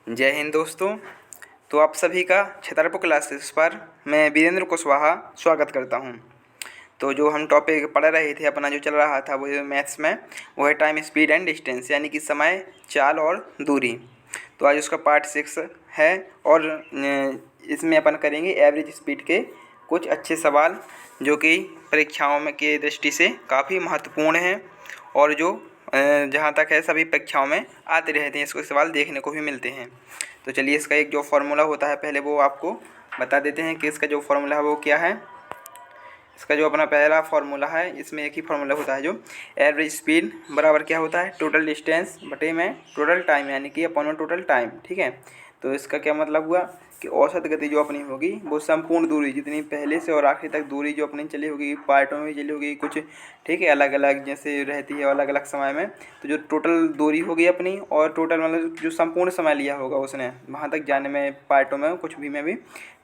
जय हिंद दोस्तों। तो आप सभी का छतरपुर क्लासेस पर मैं वीरेंद्र कुशवाहा स्वागत करता हूं। तो जो हम टॉपिक पढ़ रहे थे, अपना जो चल रहा था वो मैथ्स में, वो है टाइम, स्पीड एंड डिस्टेंस, यानी कि समय, चाल और दूरी। तो आज उसका पार्ट 6 है और इसमें अपन करेंगे एवरेज स्पीड के कुछ अच्छे सवाल जो कि परीक्षाओं में की दृष्टि से काफ़ी महत्वपूर्ण हैं और जो जहाँ तक है सभी परीक्षाओं में आते रहते हैं, इसको सवाल देखने को भी मिलते हैं। तो चलिए, इसका एक जो फॉर्मूला होता है पहले वो आपको बता देते हैं कि इसका जो फॉर्मूला है वो क्या है। इसका जो अपना पहला फार्मूला है, इसमें एक ही फार्मूला होता है जो एवरेज स्पीड बराबर क्या होता है, टोटल डिस्टेंस बटे में टोटल टाइम, यानी कि अपॉन में टोटल टाइम। ठीक है, तो इसका क्या मतलब हुआ कि औसत गति जो अपनी होगी वो संपूर्ण दूरी, जितनी पहले से और आखिरी तक दूरी जो अपनी चली होगी, पार्टों में चली होगी कुछ, ठीक है, अलग अलग जैसे रहती है अलग अलग समय में, तो जो टोटल दूरी होगी अपनी और टोटल मतलब जो संपूर्ण समय लिया होगा उसने वहाँ तक जाने में, पार्टों में कुछ भी में भी,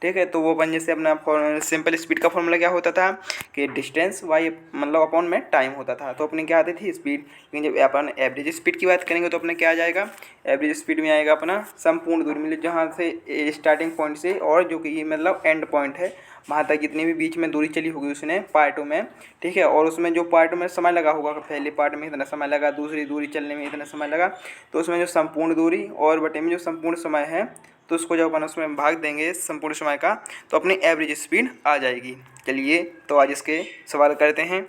ठीक है। तो वो अपन जैसे अपना सिंपल स्पीड का फॉर्मूला क्या होता था कि डिस्टेंस वाई मतलब अपॉन में टाइम होता था, तो अपनी क्या आती थी स्पीड। लेकिन जब अपन एवरेज स्पीड की बात करेंगे तो अपने क्या आ जाएगा, एवरेज स्पीड में आएगा अपना संपूर्ण दूरी, मतलब जहाँ से स्टार्टिंग पॉइंट से और जो कि मतलब एंड पॉइंट है वहाँ तक जितनी भी बीच में दूरी चली होगी उसने पार्टों में, ठीक है, और उसमें जो पार्ट में समय लगा होगा, पहले पार्ट में इतना समय लगा, दूसरी दूरी चलने में इतना समय लगा, तो उसमें जो संपूर्ण दूरी और बटे में जो संपूर्ण समय है, तो उसको जब अपन उसमें भाग देंगे संपूर्ण समय का, तो अपनी एवरेज स्पीड आ जाएगी। चलिए, तो आज इसके सवाल करते हैं।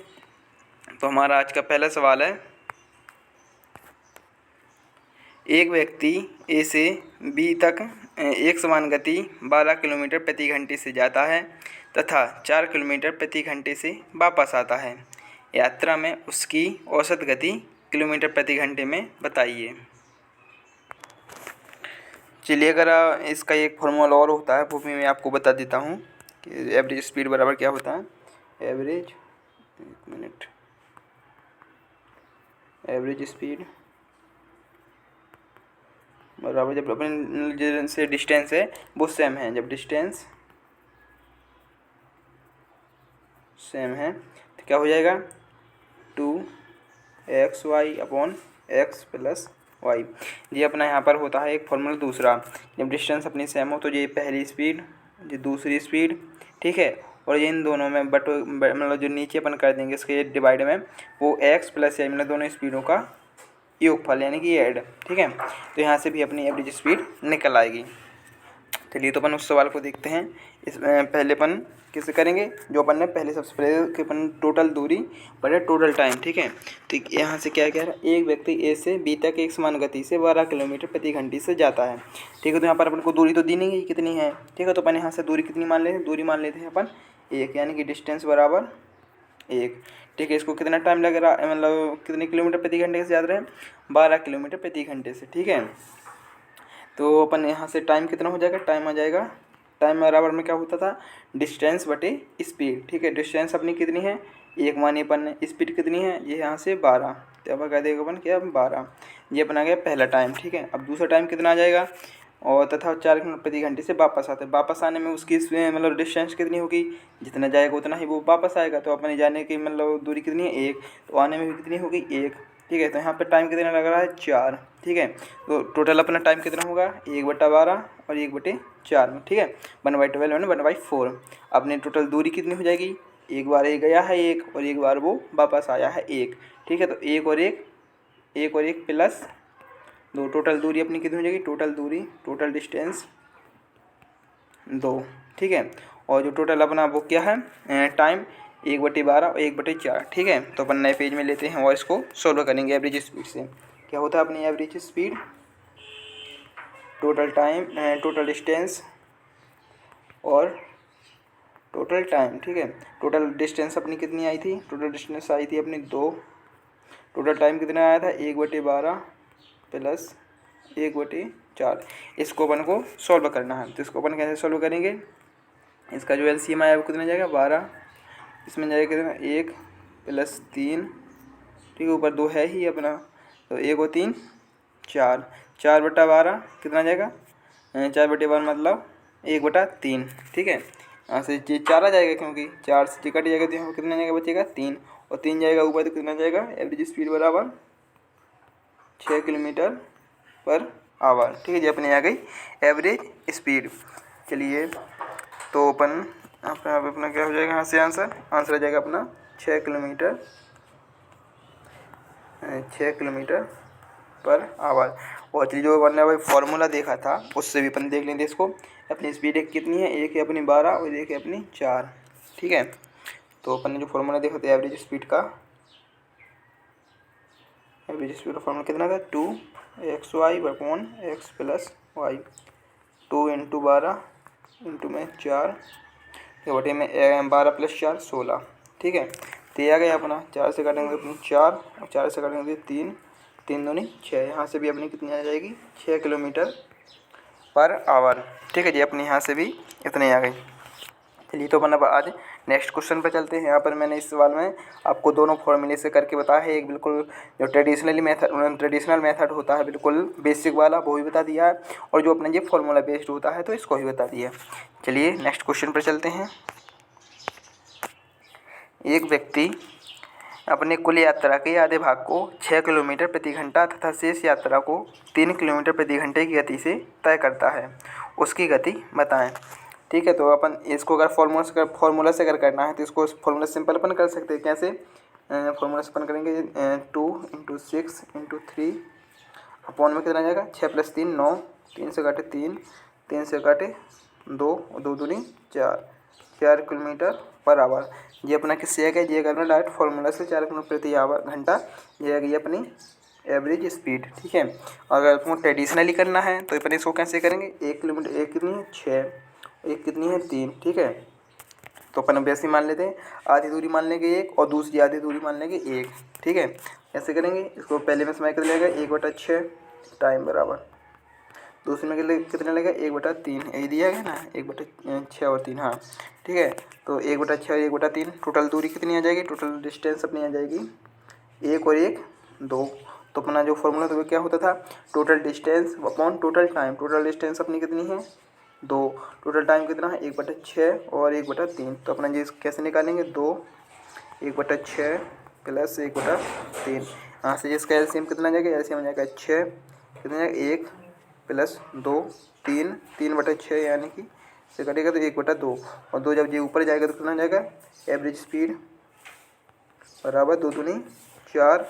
तो हमारा आज का पहला सवाल है, एक व्यक्ति ए से बी तक एक समान गति 12 किलोमीटर प्रति घंटे से जाता है तथा 4 किलोमीटर प्रति घंटे से वापस आता है। यात्रा में उसकी औसत गति किलोमीटर प्रति घंटे में बताइए। चलिए, अगर इसका एक फॉर्मूला और होता है वो भी मैं आपको बता देता हूँ कि एवरेज स्पीड बराबर क्या होता है। एवरेज, एक मिनट, एवरेज स्पीड बराबर जब अपन जिनसे डिस्टेंस है वो सेम है, जब डिस्टेंस सेम है तो क्या हो जाएगा, 2xy upon x plus Y. ये अपना यहाँ पर होता है एक फॉर्मूला दूसरा, जब डिस्टेंस अपनी सेम हो तो ये पहली स्पीड, ये दूसरी स्पीड, ठीक है, और ये इन दोनों में मतलब जो नीचे अपन कर देंगे इसके डिवाइड में, वो x प्लस y मतलब दोनों स्पीडों का योगफल यानी कि ऐड, ठीक है। तो यहाँ से भी अपनी एवरेज स्पीड निकल आएगी। चलिए, तो अपन उस सवाल को देखते हैं। इसमें पहले अपन किसे करेंगे, जो अपन ने पहले सबसे पहले कि अपन टोटल दूरी बटे टोटल टाइम, ठीक है। तो यहाँ से क्या कह रहा है, एक व्यक्ति ए से बी तक एक समान गति से 12 किलोमीटर प्रति घंटे से जाता है, ठीक है। तो यहाँ पर अपन को दूरी तो दी नहीं गई कितनी है, ठीक है, तो अपन यहाँ से दूरी कितनी मान लेते हैं, दूरी मान लेते हैं अपन 1, यानी कि डिस्टेंस बराबर 1, ठीक है। इसको कितना टाइम लग रहा है, मतलब कितने किलोमीटर प्रति घंटे से जा रहे हैं, 12 किलोमीटर प्रति घंटे से, ठीक है। तो अपन यहाँ से टाइम कितना हो जाएगा, टाइम आ जाएगा, टाइम बराबर में क्या होता था, डिस्टेंस बटे स्पीड, ठीक है। डिस्टेंस अपनी कितनी है 1 मानी अपन ने, स्पीड कितनी है ये यहाँ से 12, तो अब कह देगा अपन क्या 12, ये अपना गया पहला टाइम, ठीक है। अब दूसरा टाइम कितना आ जाएगा, और तथा 4 किलोमीटर प्रति घंटे से वापस आते हैं, वापस आने में उसकी मतलब डिस्टेंस कितनी होगी, जितना जाएगा उतना ही वो वापस आएगा, तो अपने जाने की मतलब दूरी कितनी है 1, तो आने में भी कितनी होगी 1, ठीक है। तो यहाँ पर टाइम कितना लग रहा है 4, ठीक है। तो टोटल अपना टाइम कितना होगा 1/12 और 1/4 में, ठीक है, 1/12 यानी 1/4। अपनी टोटल दूरी कितनी हो जाएगी, एक बार ये गया है 1 और एक बार वो वापस आया है 1, ठीक है। तो 1 और 1, 1 और 1 प्लस 2, टोटल दूरी अपनी कितनी हो जाएगी, टोटल दूरी, टोटल डिस्टेंस 2, ठीक है। और जो टोटल अपना वो क्या है टाइम, 1/12 और 1/4, ठीक है। तो अपन नए पेज में लेते हैं और इसको सोल्व करेंगे एवरेज स्पीड से। क्या होता है अपनी average speed, total time, total distance और टोटल टाइम, ठीक है। टोटल डिस्टेंस अपनी कितनी आई थी, टोटल डिस्टेंस आई थी अपनी 2, टोटल टाइम कितना आया था 1/12 प्लस 1/4। इसको अपन को सॉल्व करना है, तो इसको अपन कैसे सॉल्व करेंगे, इसका जो एलसीएम आया वो कितना जाएगा 12, इसमें जाएगा कितना 1 प्लस 3, ठीक है, ऊपर 2 है ही अपना, तो 1 और 3 4, 4/12 कितना जाएगा 4/12 मतलब 1/3, ठीक है। यहाँ से 4 आ जाएगा क्योंकि 4 से कट जाएगा, तो यहाँ पर कितना जाएगा बचेगा 3, और 3 जाएगा ऊपर तो कितना जाएगा, एवरेज स्पीड बराबर 6 किलोमीटर पर आवर। ठीक है जी, अपने आ गई एवरेज स्पीड। चलिए तो अपना क्या हो जाएगा यहाँ से आंसर आ जाएगा अपना 6 किलोमीटर पर आवर। और चलिए जो अपन ने भाई फार्मूला देखा था उससे भी अपन देख लेंगे इसको। अपनी स्पीड एक कितनी है, एक है अपनी 12 और एक है अपनी 4। ठीक है, तो अपन ने जो फार्मूला देखा था एवरेज स्पीड का फार्मूला कितना था 2xy/x + y। 2 × 12 इंटू में 4 ये बटे में 12 + 4 16। ठीक है, तो ये आ गया अपना 4 से काटेंगे अपनी 4 और 4 से काटेंगे 3, 3 दूनी 6। यहाँ से भी अपनी कितनी आ जाएगी 6 किलोमीटर पर आवर। ठीक है जी, अपने यहाँ से भी इतनी आ गई। चलिए तो अपन अब आज नेक्स्ट क्वेश्चन पर चलते हैं। यहाँ पर मैंने इस सवाल में आपको दोनों फॉर्मूले से करके बताया है। एक बिल्कुल जो ट्रेडिशनल मेथड होता है बिल्कुल बेसिक वाला वो भी बता दिया है, और जो अपना ये फॉर्मूला बेस्ड होता है तो इसको भी बता दिया। चलिए नेक्स्ट क्वेश्चन पर चलते हैं। एक व्यक्ति अपने कुल यात्रा के आधे भाग को 6 किलोमीटर प्रति घंटा तथा शेष यात्रा को 3 किलोमीटर प्रति घंटे की गति से तय करता है, उसकी गति बताएं। ठीक है, तो अपन इसको अगर फॉर्मूला से अगर करना है तो इसको फॉर्मूला सिंपल अपन कर सकते हैं। कैसे फॉर्मूला से अपन करेंगे 2 × 6 × 3 अपॉन में कितना जाएगा 6 + 3 9, 3 से काटे 3, 3 से काटे 2 और 2 दूनी 4, 4 किलोमीटर पर आवर। ये अपना किससे है, ये करना डायरेक्ट फॉर्मूला से 4 किलोमीटर प्रति आवर घंटा, ये आ गई अपनी एवरेज स्पीड। ठीक है, अगर आपको ट्रेडिशनली करना है तो अपन इसको कैसे करेंगे 1 किलोमीटर, एक कितनी है 6, एक कितनी है 3। ठीक है, तो अपन वैसे मान लेते हैं आधी दूरी मान लेंगे 1 और दूसरी आधी दूरी मान लेंगे 1। ठीक है, कैसे करेंगे इसको पहले में समय कितना लगेगा 1/6 टाइम बराबर, दूसरे में कितना लगेगा 1/3, यही दिया है ना 1/6 और 3। हाँ ठीक है, तो 1/6 और 1/3 टोटल दूरी कितनी आ जाएगी, टोटल डिस्टेंस अपनी आ जाएगी 1 और 1 2। तो अपना जो फॉर्मूला था वो क्या होता था total distance upon total time. Total distance अपनी कितनी है 2, टोटल टाइम कितना है 1/6 और 1/3। तो अपना जी कैसे निकालेंगे 2 1/6 + 1/3। यहाँ से जिसका एलसीएम कितना आ जाएगा, एलसीएम आ जाएगा 6, कितना जाएगा 1 + 2 3, 3/6 यानी कि से कटेगा तो 1/2, और 2 जब ये ऊपर जाएगा तो कितना जाएगा एवरेज स्पीड बराबर 2 दूनी 4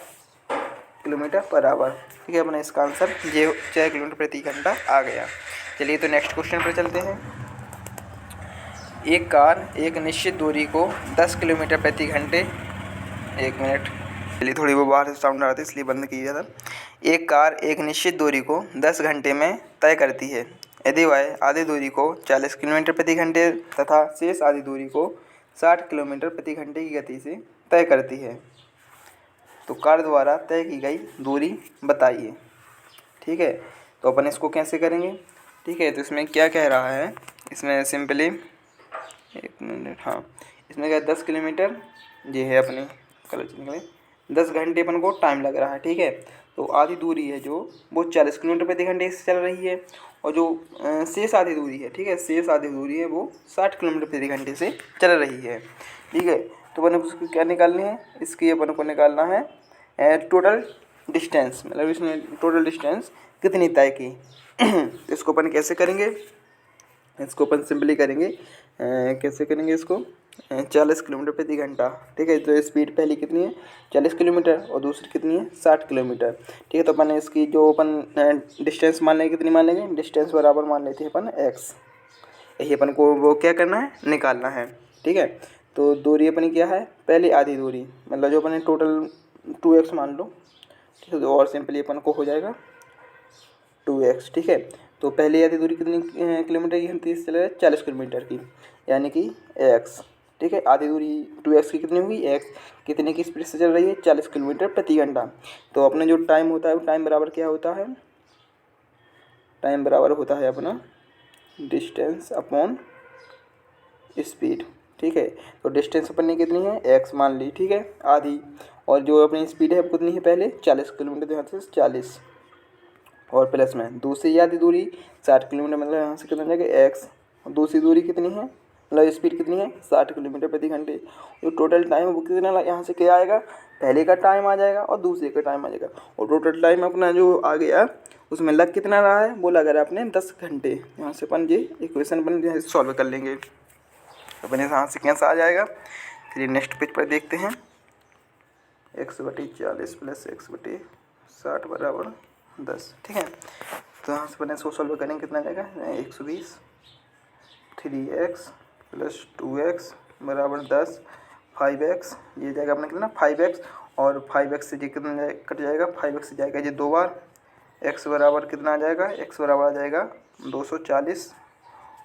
किलोमीटर पर आवर। ठीक है, अपना इसका आंसर ये 6 किलोमीटर प्रति घंटा आ गया। चलिए तो नेक्स्ट क्वेश्चन पर चलते हैं। एक कार एक निश्चित दूरी को 10 किलोमीटर प्रति घंटे, 1 मिनट, चलिए थोड़ी वो बाहर से साउंड आ रहा था इसलिए बंद किया था। एक कार एक निश्चित दूरी को 10 घंटे में तय करती है यदि वह आधी दूरी को 40 किलोमीटर प्रति घंटे तथा शेष आधी दूरी को 60 किलोमीटर प्रति घंटे की गति से तय करती है, तो कार द्वारा तय की गई दूरी बताइए। ठीक है, तो अपन इसको कैसे करेंगे। ठीक है, तो इसमें क्या कह रहा है, इसमें सिंपली 1 मिनट, हाँ इसमें क्या 10 किलोमीटर ये है अपनी कलर निकले 10 घंटे अपन को टाइम लग रहा है। ठीक है, तो आधी दूरी है जो वो 40 किलोमीटर प्रति घंटे से चल रही है, और जो शेष आधी दूरी है, ठीक है शेष आधी दूरी है वो 60 किलोमीटर प्रति घंटे से चल रही है। ठीक है, तो अपन उसको क्या निकालनी है, इसकी अपन को निकालना है टोटल डिस्टेंस, मतलब इसमें टोटल डिस्टेंस कितनी तय की। इसको अपन कैसे करेंगे, इसको अपन सिंपली करेंगे कैसे करेंगे इसको 40 किलोमीटर प्रति घंटा। ठीक है, तो स्पीड पहली कितनी है 40 किलोमीटर और दूसरी कितनी है 60 किलोमीटर। ठीक है, तो अपन इसकी जो अपन डिस्टेंस मान लेंगे, कितनी मान लेंगे, डिस्टेंस बराबर मान लेते हैं अपन x। यही अपन को वो क्या करना है निकालना है। ठीक है, तो दूरी अपनी क्या है पहली आधी दूरी, मतलब जो अपन टोटल 2x मान लो। ठीक है, तो और सिंपली अपन को हो जाएगा 2x। ठीक है, तो पहली आधी दूरी कितनी किलोमीटर की हम 30 चले 40 किलोमीटर की, यानी कि x। ठीक है, आधी दूरी 2x की कितनी हुई x, कितने की स्पीड से चल रही है 40 किलोमीटर प्रति घंटा। तो अपना जो टाइम होता है वो टाइम बराबर क्या होता है, टाइम बराबर होता है अपना डिस्टेंस अपॉन स्पीड। ठीक है, तो डिस्टेंस अपनी कितनी है x मान ली, ठीक है आधी, और जो अपनी स्पीड है वो कितनी है पहले 40 किलोमीटर, तो यहाँ से 40 और प्लस में दूसरी आधी दूरी 60 किलोमीटर, मतलब यहाँ से कितना जाएगा x, और दूसरी दूरी कितनी है मतलब स्पीड कितनी है 60 किलोमीटर प्रति घंटे। जो टोटल टाइम है वो कितना यहाँ से क्या आएगा, पहले का टाइम आ जाएगा और दूसरे का टाइम आ जाएगा। और टोटल टाइम अपना जो आ गया उसमें लग कितना रहा है, वो लग रहा है अपने 10 घंटे। यहाँ से अपन ये इक्वेशन अपन सॉल्व कर लेंगे, अपने यहाँ से कैंसिल आ जाएगा। चलिए नेक्स्ट पेज पर देखते हैं। 1/40 प्लस 1/60 बराबर 10। ठीक है, तो यहाँ से अपने इसको सॉल्व करेंगे, कितना जाएगा 120। 3x प्लस 2x बराबर 10। 5x ये जाएगा अपना कितना 5x, और 5x से ये कितना कट जाएगा, 5x से जाएगा ये 2 बार। x बराबर कितना आ जाएगा, x बराबर आ जाएगा 240।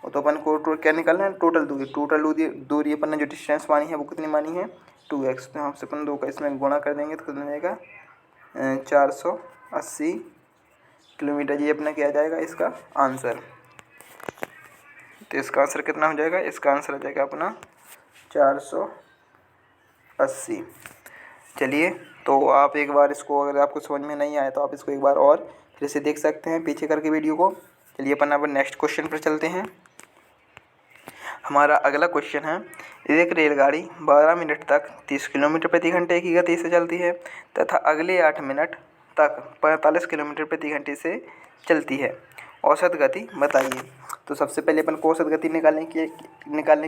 और तो अपन को क्या निकालना है, टोटल दूरी अपन ने जो डिस्टेंस मानी है वो कितनी मानी है 2x। तो यहाँ से अपन 2 का इसमें गुणा कर देंगे तो कितना जाएगा 480 किलोमीटर। ये अपना क्या जाएगा इसका आंसर। तो इसका आंसर कितना हो जाएगा, इसका आंसर हो जाएगा अपना 480। चलिए, तो आप एक बार इसको, अगर आपको समझ में नहीं आया तो आप इसको एक बार और फिर से देख सकते हैं पीछे करके वीडियो को। चलिए अपन अब नेक्स्ट क्वेश्चन पर चलते हैं। हमारा अगला क्वेश्चन है, एक रेलगाड़ी 12 मिनट तक 30 किलोमीटर प्रति घंटे की गति से चलती है तथा अगले 8 मिनट तक 45 किलोमीटर प्रति घंटे से चलती है। औसत गति बताइए। तो सबसे पहले अपन को औसत गति निकालने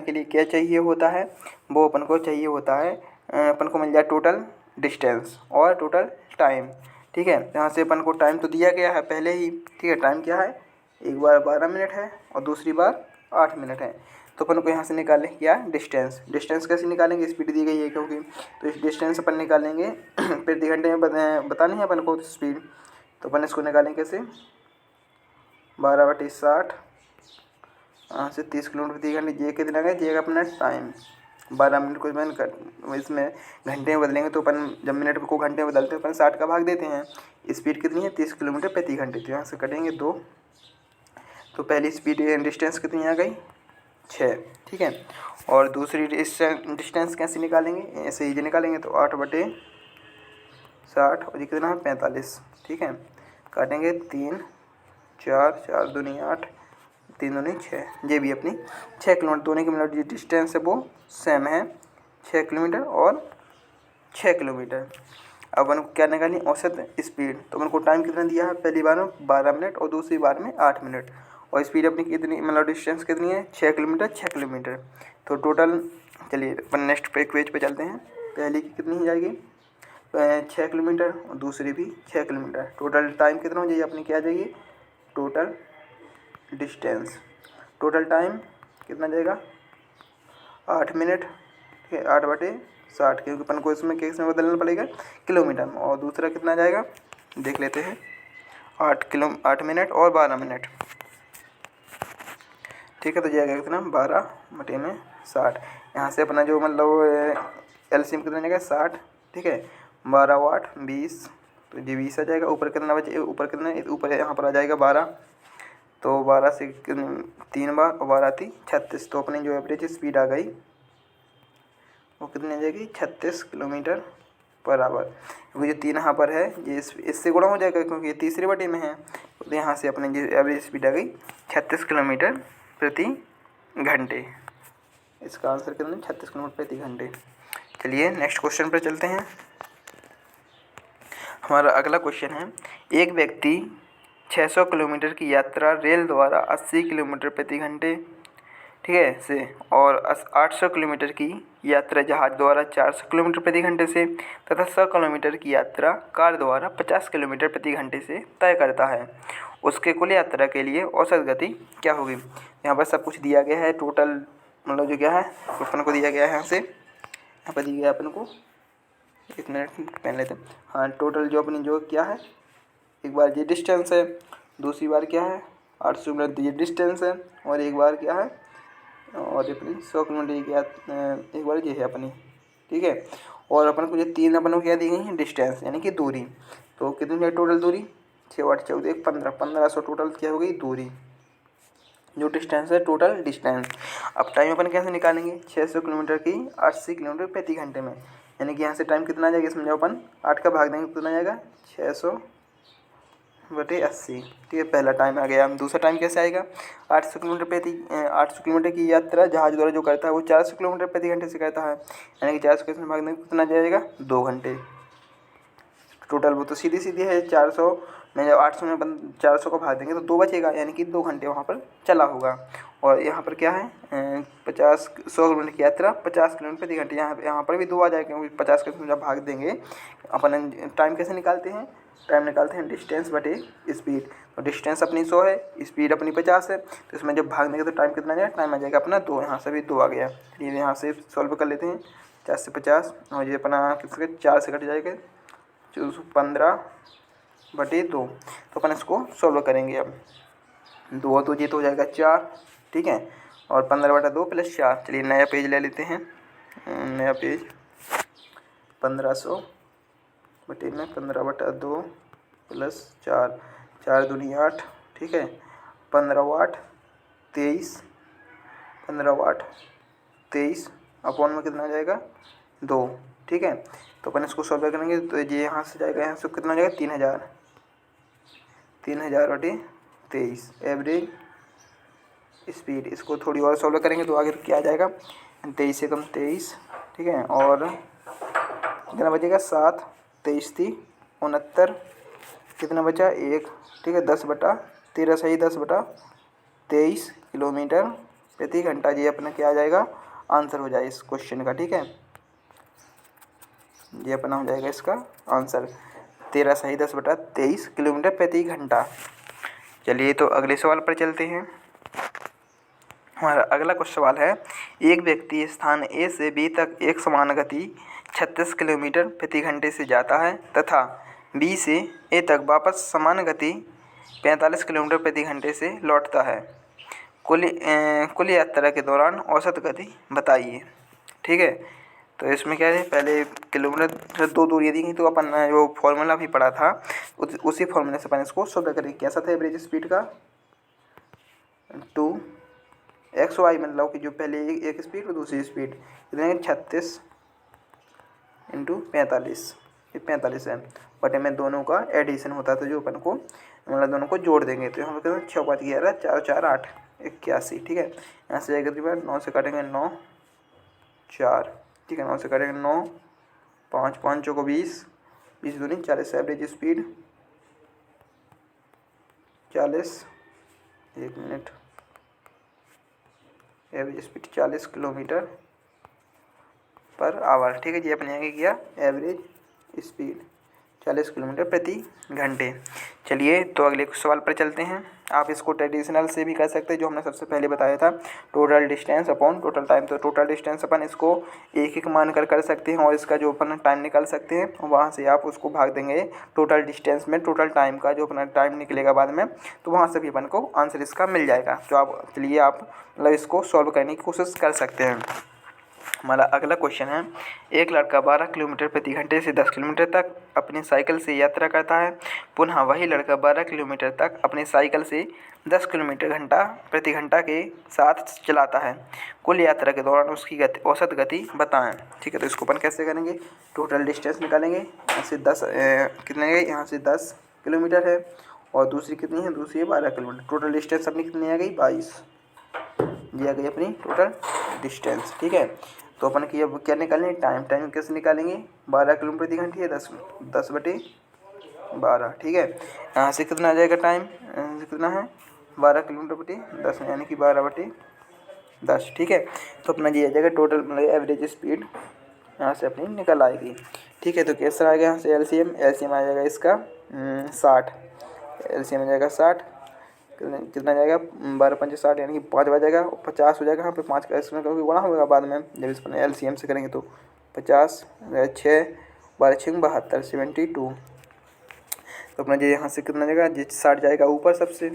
के लिए क्या चाहिए होता है, वो अपन को चाहिए होता है, अपन को मिल जाए टोटल डिस्टेंस और टोटल टाइम। ठीक है, यहाँ से अपन को टाइम तो दिया गया है पहले ही। ठीक है, टाइम क्या है, एक बार 12 मिनट है और दूसरी बार 8 मिनट है। तो अपन को यहाँ से निकालें क्या, डिस्टेंस। डिस्टेंस कैसे निकालेंगे, स्पीड दी गई है क्योंकि, तो इस डिस्टेंस अपन निकालेंगे प्रति घंटे में बतानी है अपन को स्पीड। तो अपन इसको निकालें कैसे, 12/60 यहाँ से 30 किलोमीटर प्रति घंटे। ये कितना है, ये अपना टाइम 12 मिनट को इसमें घंटे में बदलेंगे तो अपन जब मिनट को घंटे में बदलते हैं अपन 60 का भाग देते हैं। स्पीड कितनी है 30 किलोमीटर प्रति घंटे। तो यहाँ से कटेंगे 2, तो पहली स्पीड डिस्टेंस कितनी आ गई 6। ठीक है, और दूसरी डिस्टेंस कैसे निकालेंगे, ऐसे ही निकालेंगे तो 8/60 और ये कितना है 45। ठीक है, काटेंगे 3, 4, 4 दूनी 8, 3 दूनी 6। ये भी अपनी 6 किलोमीटर, दोनों की मतलब डिस्टेंस है वो सेम है, 6 किलोमीटर और 6 किलोमीटर। अब अपन को क्या निकालनी, औसत स्पीड। तो अपन को टाइम कितना दिया है, पहली बार में 12 मिनट और दूसरी बार में 8 मिनट। और स्पीड अपनी कितनी, मतलब डिस्टेंस कितनी है 6 किलोमीटर 6 किलोमीटर। तो टोटल, चलिए अपन नेक्स्ट पेज पे चलते हैं। पहली की कितनी हो जाएगी 6 किलोमीटर और दूसरी भी 6 किलोमीटर। टोटल टाइम कितना हो जाएगी अपनी, क्या आ जाएगी टोटल डिस्टेंस। टोटल टाइम कितना जाएगा 8 मिनट। ठीक है, 8/60, क्योंकि अपन को इसमें किस में बदलना पड़ेगा, किलोमीटर में। और दूसरा कितना जाएगा देख लेते हैं, 8 मिनट और 12 मिनट। ठीक है, तो जाएगा कितना 12/60। यहाँ से अपना जो मतलब एलसीएम कितना जाएगा 60। ठीक है, 12 वाट 20, तो ये 20 आ जाएगा। ऊपर कितना बचे, ऊपर कितना, ऊपर यहाँ पर आ जाएगा 12, तो 12 से 3 बार और 12 थी 36। तो अपनी जो एवरेज स्पीड आ गई वो कितनी आ जाएगी 36 किलोमीटर पर आवर। वो जो 3 यहाँ पर है ये इससे गुणा हो जाएगा क्योंकि ये तीसरे बटे में है। तो यहाँ से अपने जो एवरेज स्पीड आ गई 36 किलोमीटर प्रति घंटे। इसका आंसर कितना 36 किलोमीटर प्रति घंटे। चलिए नेक्स्ट क्वेश्चन पर चलते हैं। हमारा अगला क्वेश्चन है, एक व्यक्ति 600 किलोमीटर की यात्रा रेल द्वारा 80 किलोमीटर प्रति घंटे, ठीक है, से, और 800 किलोमीटर की यात्रा जहाज द्वारा 400 किलोमीटर प्रति घंटे से तथा 100 किलोमीटर की यात्रा कार द्वारा 50 किलोमीटर प्रति घंटे से तय करता है। उसके कुल यात्रा के लिए औसत गति क्या होगी। यहाँ पर सब कुछ दिया गया है, टोटल मतलब जो क्या है अपन को दिया गया है, यहाँ पर दिया गया अपन को, 1 मिनट पहन लेते हैं। हाँ, टोटल जो अपनी जो क्या है, एक बार ये डिस्टेंस है, दूसरी बार क्या है 800 किलोमीटर ये डिस्टेंस है, और एक बार क्या है, और अपनी 100 किलोमीटर की एक बार ये है अपनी। ठीक है, और अपन को ये 3 अपन को क्या दी गई है डिस्टेंस, यानी कि दूरी। तो कितनी है टोटल दूरी 6 8 14 15 1500 टोटल क्या हो गई दूरी, जो डिस्टेंस है टोटल डिस्टेंस। अब टाइम अपन कैसे निकालेंगे, 600 किलोमीटर की 80 किलोमीटर प्रति घंटे में, यानी कि यहाँ से टाइम कितना आ जाएगा, इसमें जब अपन 8 का भाग देंगे कितना आ जाएगा 600 बटे 80। ठीक है, पहला टाइम आ गया। दूसरा टाइम कैसे आएगा? 800 किलोमीटर की यात्रा जहाज द्वारा जो करता है वो 400 किलोमीटर प्रति घंटे से करता है, यानी कि 400 किलोमीटर में भागने में कितना जाएगा? 2 घंटे टोटल। वो तो सीधी सीधी है, 400 में जब 800 में 400 को भाग देंगे तो 2 बचेगा, यानी कि 2 घंटे वहाँ पर चला होगा। और यहाँ पर क्या है, 100 किलोमीटर की यात्रा 50 किलोमीटर प्रति घंटे, यहाँ पर भी 2 आ जाएगा, क्योंकि 50 किलोमीटर जब भाग देंगे। अपन टाइम कैसे निकालते हैं? टाइम निकालते हैं डिस्टेंस बटे स्पीड। तो डिस्टेंस अपनी 100 है, स्पीड अपनी 50 है, तो इसमें जब भागने का तो टाइम कितना आ जाएगा? टाइम आ जाएगा अपना 2। यहाँ से भी 2 आ गया। ये यहाँ से सॉल्व कर लेते हैं, 4 से 50 और ये अपना कितने 4 से कट जाएगा 15 बटे 2। तो अपन इसको सॉल्व करेंगे। अब 2 तो ये तो हो जाएगा 4, ठीक है, और 15 बटा 2 प्लस 4। चलिए नया पेज ले लेते हैं, नया पेज 1500 बटे में 15 बटा 2 प्लस 4, 4 दूनी 8, ठीक है, 15 वाट 23, 15 वाट 23 अपॉन में कितना आ जाएगा? 2, ठीक है। तो अपन इसको सॉल्व करेंगे तो ये यहाँ से जाएगा, यहाँ से कितना हो जाएगा? 3000, 3000 बटे 23 एवरेज स्पीड। इसको थोड़ी और सॉल्व करेंगे तो आगे क्या आ जाएगा? 23 से कम 23, ठीक है, और कितना बचेगा? 7, 23 थी 69, कितना बचा? 1, ठीक है, 10 बटा 13 सही 10 बटा 23 किलोमीटर प्रति घंटा। ये अपना क्या आ जाएगा? आंसर हो जाएगा इस क्वेश्चन का, ठीक है, ये अपना हो जाएगा इसका आंसर 13 सही 10 बटा 23 किलोमीटर प्रति घंटा। चलिए तो अगले सवाल पर चलते हैं। हमारा अगला कुछ सवाल है, एक व्यक्ति स्थान ए से बी तक एक समान गति 36 किलोमीटर प्रति घंटे से जाता है तथा बी से ए तक वापस समान गति 45 किलोमीटर प्रति घंटे से लौटता है। कुल यात्रा के दौरान औसत गति बताइए। ठीक है, तो इसमें क्या है, पहले किलोमीटर 2 दूरियाँ दी गई, तो अपन ने वो फॉर्मूला भी पढ़ा था, उसी फॉर्मूले से अपन इसको सॉल्व करेंगे। कैसा था एवरेज स्पीड का? 2x मतलब कि जो पहले एक स्पीड और दूसरी स्पीड कितने? 36 इंटू 45, ये 45 है, बटे में दोनों का एडिशन होता है, तो जो अपन को मतलब दोनों को जोड़ देंगे तो यहाँ पर 6 5 11 4 4 8 81, ठीक है। यहाँ से जाएगा तो 9 से काटेंगे 9 4, ठीक है, 9 से काटेंगे 9 5 5 चौको 20 20 दूनी 40 average speed 40, 1 minute, average speed 40 kilometre per hour, ठीक है जी। अपने आगे किया एवरेज स्पीड 40 किलोमीटर प्रति घंटे। चलिए तो अगले सवाल पर चलते हैं। आप इसको ट्रेडिशनल से भी कर सकते हैं, जो हमने सबसे पहले बताया था, total distance upon total time. तो टोटल डिस्टेंस अपन इसको एक एक मान कर सकते हैं और इसका जो अपन टाइम निकाल सकते हैं, वहाँ से आप उसको भाग देंगे टोटल डिस्टेंस में, टोटल टाइम का जो अपना टाइम निकलेगा बाद में, तो वहाँ से भी अपन को आंसर इसका मिल जाएगा। तो आप चलिए आप मतलब इसको सॉल्व करने की कोशिश कर सकते हैं। हमारा अगला क्वेश्चन है, एक लड़का 12 किलोमीटर प्रति घंटे से 10 किलोमीटर तक अपनी साइकिल से यात्रा करता है। पुनः वही लड़का 12 किलोमीटर तक अपनी साइकिल से 10 किलोमीटर घंटा प्रति घंटा के साथ चलाता है। कुल यात्रा के दौरान उसकी औसत गति बताएं। ठीक है, तो इसको अपन कैसे करेंगे? टोटल डिस्टेंस निकालेंगे। यहाँ से 10 कितने गए? यहाँ से 10 किलोमीटर है और दूसरी कितनी है? दूसरी है 12 किलोमीटर। टोटल डिस्टेंस अपनी कितनी आ गई? 22 ये आ गई अपनी टोटल डिस्टेंस। ठीक है, तो अपन की अब क्या निकालेंगे? टाइम कैसे निकालेंगे? 12 किलोमीटर प्रति घंटे है 10 बटे 12, ठीक है। यहाँ से कितना आ जाएगा टाइम? कितना है? 12 किलोमीटर बटे 10, यानी कि 12 बटे 10, ठीक है। तो अपना ये आ जाएगा टोटल मतलब एवरेज स्पीड यहाँ से अपनी निकल आएगी। ठीक है, तो कैसा आ गया यहाँ से एलसीएम आ जाएगा इसका 60, एलसीएम आ जाएगा 60, कितना जाएगा? 12 5 60, यानी कि 5 बजेगा, 50 हो जाएगा। यहाँ पे 5 का इसमें क्योंकि गुणा होगा बाद में, जब इसमें एलसीएम से करेंगे तो 50 6 12 6 72 72। तो अपना जो यहाँ से कितना जाएगा? जी 60 जाएगा ऊपर सबसे,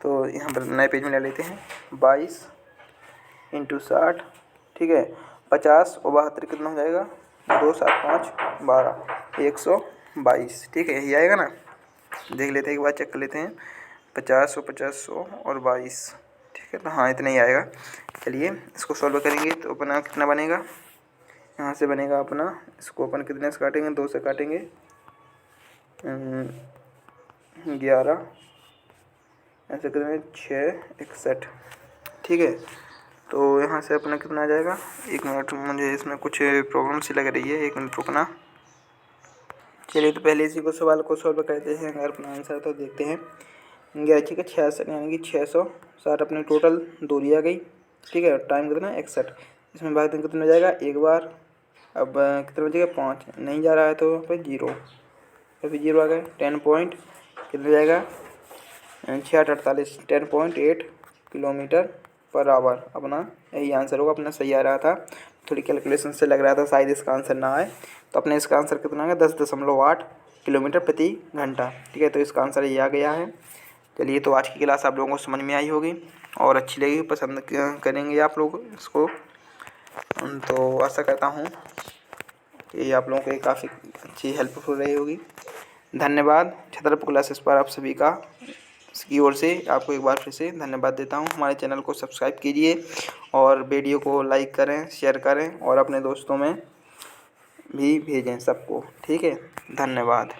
तो यहाँ पर नए पेज में ले लेते हैं 22 इंटू 60, ठीक है। 50 और 72 कितना हो जाएगा? 2 7 5 12 122, ठीक है, यही आएगा ना? देख लेते हैं, एक बार चेक कर लेते हैं। 50 और 22, ठीक है, तो हाँ इतना ही आएगा। चलिए इसको सॉल्व करेंगे तो अपना कितना बनेगा? यहाँ से बनेगा अपना, इसको अपन कितने से काटेंगे? 2 से काटेंगे 11 ऐसे कितने 661। ठीक है, तो यहाँ से अपना कितना आ जाएगा, 1 मिनट, मुझे इसमें कुछ प्रॉब्लम सी लग रही है, 1 मिनट रुकना। चलिए, तो पहले इसी को सवाल को सॉल्व करते हैं। अगर अपना आंसर तो देखते हैं 11×6 = 66 यानी कि 660 अपनी टोटल दूरी आ गई। ठीक है, टाइम कितना है 61। इसमें भाग दें कितना हो जाएगा, एक बार। अब कितना बचेगा 5, नहीं जा रहा है तो यहाँ पर 0, फिर 0 आ गए। 10 पॉइंट कितना जाएगा 648, 10.8 km/h अपना यही आंसर होगा। अपना सही आ रहा था, थोड़ी कैलकुलेशन से लग रहा था शायद इसका आंसर ना आए, तो अपने इसका आंसर कितना है 10.8 km/घंटा। ठीक है, तो इसका आंसर ये आ गया है। चलिए, तो आज की क्लास आप लोगों को समझ में आई होगी और अच्छी लगी, पसंद करेंगे आप लोग इसको। तो आशा करता हूँ कि आप लोगों को ये काफ़ी अच्छी हेल्पफुल रही होगी। धन्यवाद। छतरपुर क्लासेस पर आप सभी का की ओर से आपको एक बार फिर से धन्यवाद देता हूँ। हमारे चैनल को सब्सक्राइब कीजिए और वीडियो को लाइक करें, शेयर करें और अपने दोस्तों में भी भेजें सबको। ठीक है, धन्यवाद।